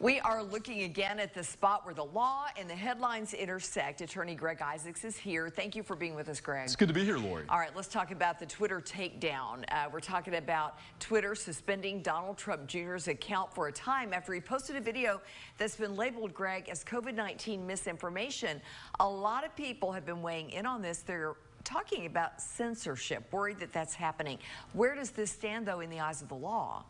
We are looking again at the spot where the law and the headlines intersect. Attorney Greg Isaacs is here. Thank you for being with us, Greg. It's good to be here, Lori. All right, let's talk about the Twitter takedown. We're talking about Twitter suspending Donald Trump Jr.'s account for a time after he posted a video that's been labeled, Greg, as COVID-19 misinformation. A lot of people have been weighing in on this. They're talking about censorship, worried that that's happening. Where does this stand, though, in the eyes of the law?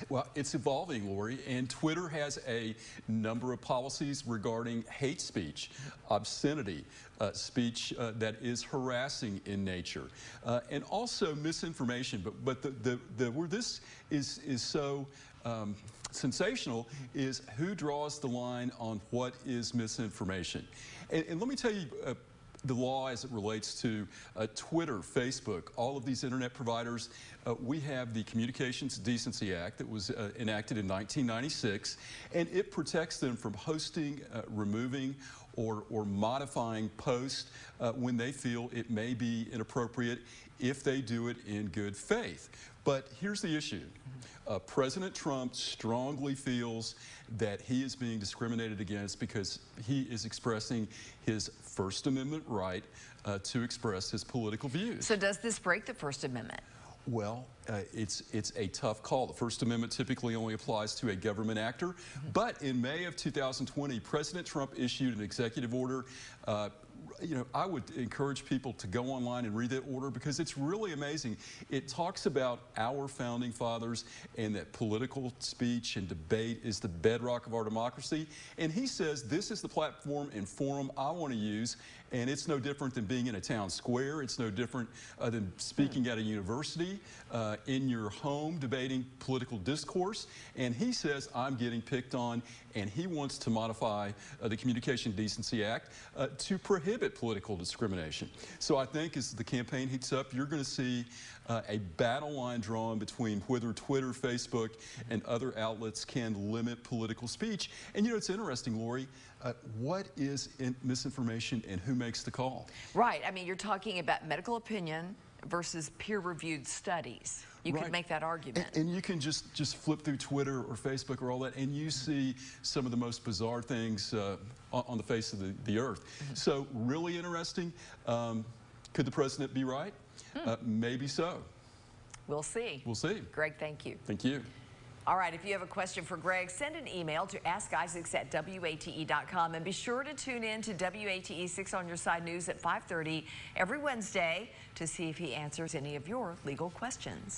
Well, it's evolving, Lori, and Twitter has a number of policies regarding hate speech, obscenity, speech that is harassing in nature, and also misinformation. But where this is so sensational is who draws the line on what is misinformation. And let me tell you, the law as it relates to Twitter, Facebook, all of these internet providers. We have the Communications Decency Act that was enacted in 1996, and it protects them from hosting, removing, or modifying posts when they feel it may be inappropriate if they do it in good faith. But here's the issue. President Trump strongly feels that he is being discriminated against because he is expressing his First Amendment right to express his political views. So does this break the First Amendment? Well, it's a tough call. The First Amendment typically only applies to a government actor. But in May of 2020, President Trump issued an executive order. I would encourage people to go online and read that order because it's really amazing. It talks about our founding fathers and that political speech and debate is the bedrock of our democracy. And he says this is the platform and forum I want to use, and it's no different than being in a town square. It's no different than speaking at a university, in your home, debating political discourse. And he says I'm getting picked on, and he wants to modify the Communication Decency Act to prohibit political discrimination. So I think as the campaign heats up, you're going to see a battle line drawn between whether Twitter, Facebook, and other outlets can limit political speech. And it's interesting, Lori, what is misinformation and who makes the call? Right. I mean, you're talking about medical opinion versus peer-reviewed studies. You could make that argument. And you can just flip through Twitter or Facebook or all that, and you see some of the most bizarre things on the face of the earth. So really interesting. Could the president be right? Maybe so. We'll see. We'll see. Greg, thank you. Thank you. All right, if you have a question for Greg, send an email to askisaacs@wate.com, and be sure to tune in to WATE 6 on Your Side News at 5:30 every Wednesday to see if he answers any of your legal questions.